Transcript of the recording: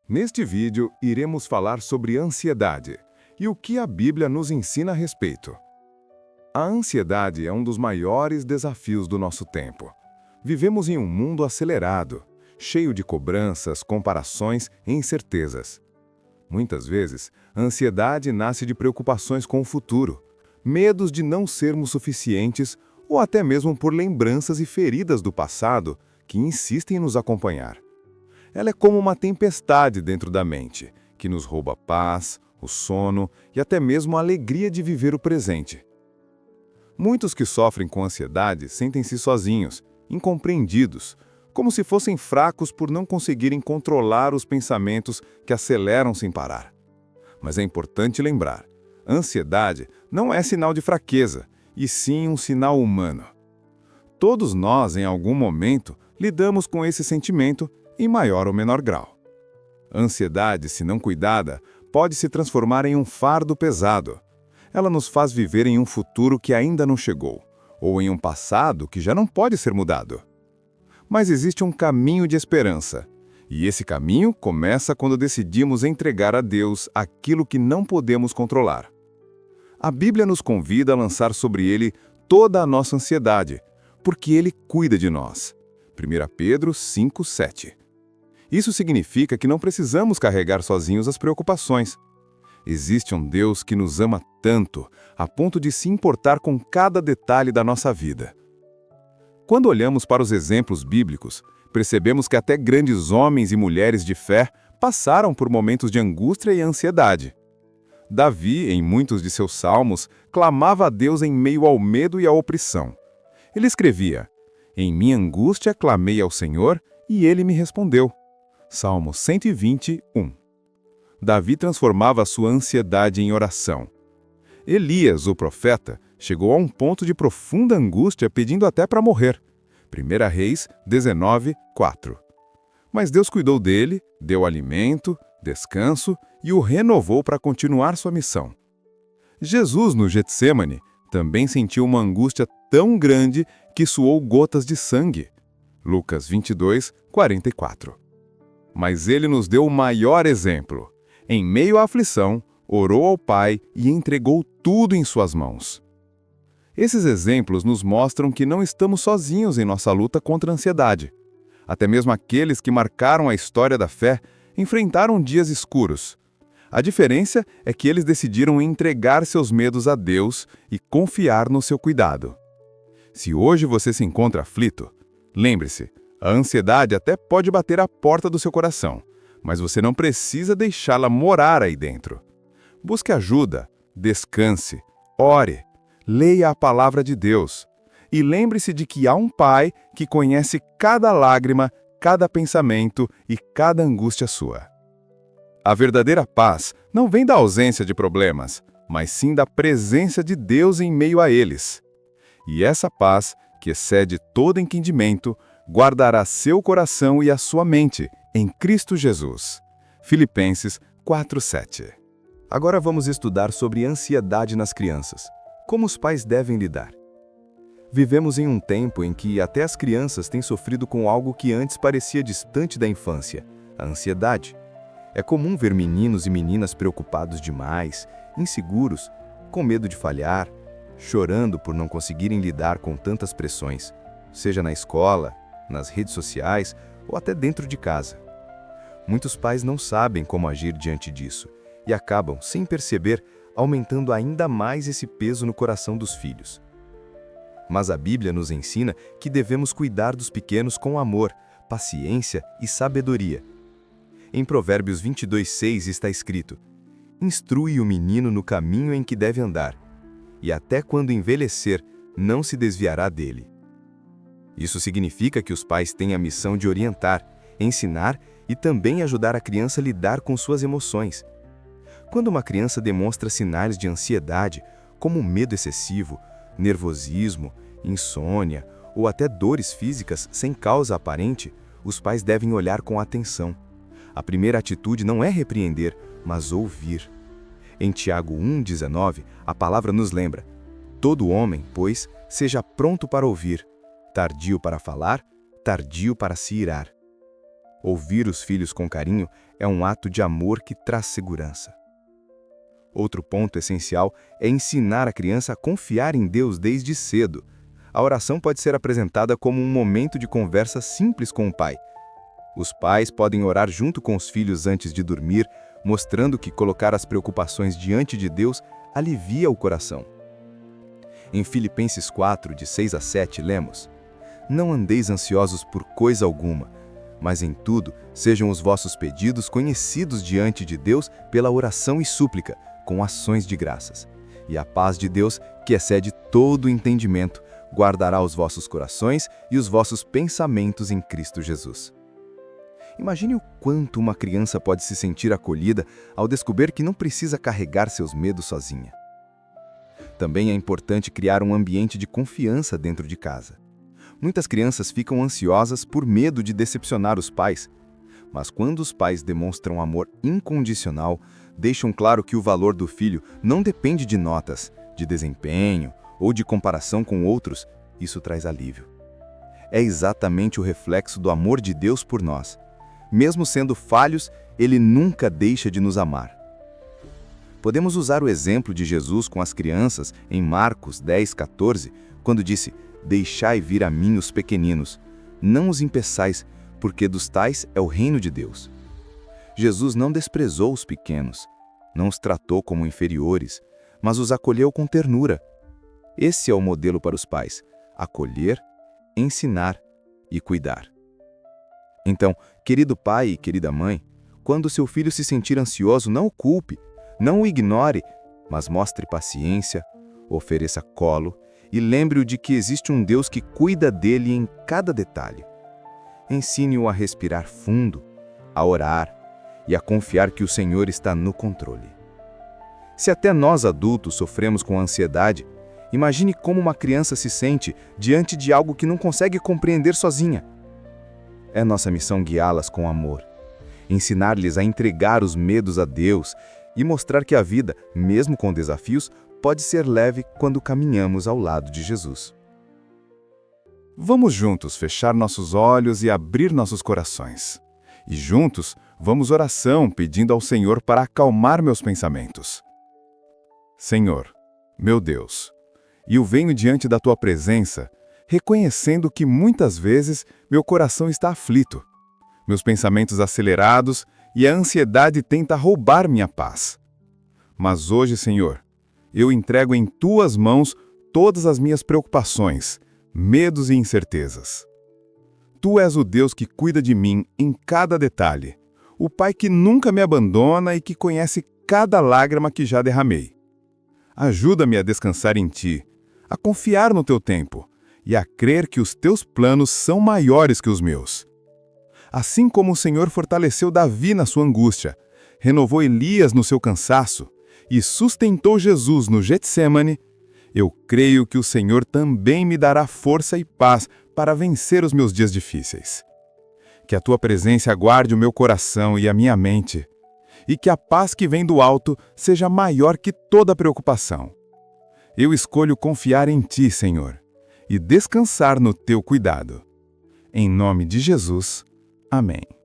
Neste vídeo, iremos falar sobre ansiedade e o que a Bíblia nos ensina a respeito. A ansiedade é um dos maiores desafios do nosso tempo. Vivemos em um mundo acelerado, cheio de cobranças, comparações e incertezas. Muitas vezes, a ansiedade nasce de preocupações com o futuro, medos de não sermos suficientes ou até mesmo por lembranças e feridas do passado que insistem em nos acompanhar. Ela é como uma tempestade dentro da mente, que nos rouba a paz, o sono e até mesmo a alegria de viver o presente. Muitos que sofrem com ansiedade sentem-se sozinhos, incompreendidos, como se fossem fracos por não conseguirem controlar os pensamentos que aceleram sem parar. Mas é importante lembrar, a ansiedade não é sinal de fraqueza, e sim um sinal humano. Todos nós, em algum momento, lidamos com esse sentimento em maior ou menor grau. A ansiedade, se não cuidada, pode se transformar em um fardo pesado. Ela nos faz viver em um futuro que ainda não chegou, ou em um passado que já não pode ser mudado. Mas existe um caminho de esperança, e esse caminho começa quando decidimos entregar a Deus aquilo que não podemos controlar. A Bíblia nos convida a lançar sobre Ele toda a nossa ansiedade, porque Ele cuida de nós. 1 Pedro 5:7. Isso significa que não precisamos carregar sozinhos as preocupações. Existe um Deus que nos ama tanto, a ponto de se importar com cada detalhe da nossa vida. Quando olhamos para os exemplos bíblicos, percebemos que até grandes homens e mulheres de fé passaram por momentos de angústia e ansiedade. Davi, em muitos de seus salmos, clamava a Deus em meio ao medo e à opressão. Ele escrevia: "Em minha angústia clamei ao Senhor, e Ele me respondeu." Salmo 121. Davi transformava a sua ansiedade em oração. Elias, o profeta, chegou a um ponto de profunda angústia pedindo até para morrer. 1 Reis 19:4. Mas Deus cuidou dele, deu alimento, descanso e o renovou para continuar sua missão. Jesus, no Getsêmani, também sentiu uma angústia tão grande que suou gotas de sangue. Lucas 22:44. Mas ele nos deu o maior exemplo. Em meio à aflição, orou ao Pai e entregou tudo em suas mãos. Esses exemplos nos mostram que não estamos sozinhos em nossa luta contra a ansiedade. Até mesmo aqueles que marcaram a história da fé enfrentaram dias escuros. A diferença é que eles decidiram entregar seus medos a Deus e confiar no seu cuidado. Se hoje você se encontra aflito, lembre-se, a ansiedade até pode bater à porta do seu coração, mas você não precisa deixá-la morar aí dentro. Busque ajuda, descanse, ore, leia a palavra de Deus e lembre-se de que há um Pai que conhece cada lágrima, cada pensamento e cada angústia sua. A verdadeira paz não vem da ausência de problemas, mas sim da presença de Deus em meio a eles. E essa paz, que excede todo entendimento, guardará seu coração e a sua mente em Cristo Jesus. Filipenses 4:7. Agora vamos estudar sobre ansiedade nas crianças. Como os pais devem lidar? Vivemos em um tempo em que até as crianças têm sofrido com algo que antes parecia distante da infância, a ansiedade. É comum ver meninos e meninas preocupados demais, inseguros, com medo de falhar, chorando por não conseguirem lidar com tantas pressões, seja na escola, nas redes sociais ou até dentro de casa. Muitos pais não sabem como agir diante disso e acabam, sem perceber, aumentando ainda mais esse peso no coração dos filhos. Mas a Bíblia nos ensina que devemos cuidar dos pequenos com amor, paciência e sabedoria. Em Provérbios 22:6 está escrito: "Instrui o menino no caminho em que deve andar, e até quando envelhecer, não se desviará dele." Isso significa que os pais têm a missão de orientar, ensinar e também ajudar a criança a lidar com suas emoções. Quando uma criança demonstra sinais de ansiedade, como medo excessivo, nervosismo, insônia ou até dores físicas sem causa aparente, os pais devem olhar com atenção. A primeira atitude não é repreender, mas ouvir. Em Tiago 1:19, a palavra nos lembra: "Todo homem, pois, seja pronto para ouvir, tardio para falar, tardio para se irar." Ouvir os filhos com carinho é um ato de amor que traz segurança. Outro ponto essencial é ensinar a criança a confiar em Deus desde cedo. A oração pode ser apresentada como um momento de conversa simples com o pai. Os pais podem orar junto com os filhos antes de dormir, mostrando que colocar as preocupações diante de Deus alivia o coração. Em Filipenses 4, de 6 a 7, lemos: Não andeis ansiosos por coisa alguma, mas em tudo sejam os vossos pedidos conhecidos diante de Deus pela oração e súplica, com ações de graças. E a paz de Deus, que excede todo o entendimento, guardará os vossos corações e os vossos pensamentos em Cristo Jesus. Imagine o quanto uma criança pode se sentir acolhida ao descobrir que não precisa carregar seus medos sozinha. Também é importante criar um ambiente de confiança dentro de casa. Muitas crianças ficam ansiosas por medo de decepcionar os pais, mas quando os pais demonstram amor incondicional, deixam claro que o valor do filho não depende de notas, de desempenho ou de comparação com outros, isso traz alívio. É exatamente o reflexo do amor de Deus por nós. Mesmo sendo falhos, Ele nunca deixa de nos amar. Podemos usar o exemplo de Jesus com as crianças em Marcos 10:14, quando disse: Deixai vir a mim os pequeninos, não os impeçais, porque dos tais é o reino de Deus. Jesus não desprezou os pequenos, não os tratou como inferiores, mas os acolheu com ternura. Esse é o modelo para os pais: acolher, ensinar e cuidar. Então, querido pai e querida mãe, quando seu filho se sentir ansioso, não o culpe, não o ignore, mas mostre paciência, ofereça colo e lembre-o de que existe um Deus que cuida dele em cada detalhe. Ensine-o a respirar fundo, a orar e a confiar que o Senhor está no controle. Se até nós adultos sofremos com ansiedade, imagine como uma criança se sente diante de algo que não consegue compreender sozinha. É nossa missão guiá-las com amor, ensinar-lhes a entregar os medos a Deus e mostrar que a vida, mesmo com desafios, pode ser leve quando caminhamos ao lado de Jesus. Vamos juntos fechar nossos olhos e abrir nossos corações. E juntos, vamos oração pedindo ao Senhor para acalmar meus pensamentos. Senhor, meu Deus, eu venho diante da Tua presença, reconhecendo que muitas vezes meu coração está aflito, meus pensamentos acelerados e a ansiedade tenta roubar minha paz. Mas hoje, Senhor, eu entrego em Tuas mãos todas as minhas preocupações, medos e incertezas. Tu és o Deus que cuida de mim em cada detalhe, o Pai que nunca me abandona e que conhece cada lágrima que já derramei. Ajuda-me a descansar em Ti, a confiar no Teu tempo e a crer que os Teus planos são maiores que os meus. Assim como o Senhor fortaleceu Davi na sua angústia, renovou Elias no seu cansaço e sustentou Jesus no Getsêmani, eu creio que o Senhor também me dará força e paz para vencer os meus dias difíceis. Que a Tua presença guarde o meu coração e a minha mente, e que a paz que vem do alto seja maior que toda preocupação. Eu escolho confiar em Ti, Senhor, e descansar no Teu cuidado. Em nome de Jesus, amém.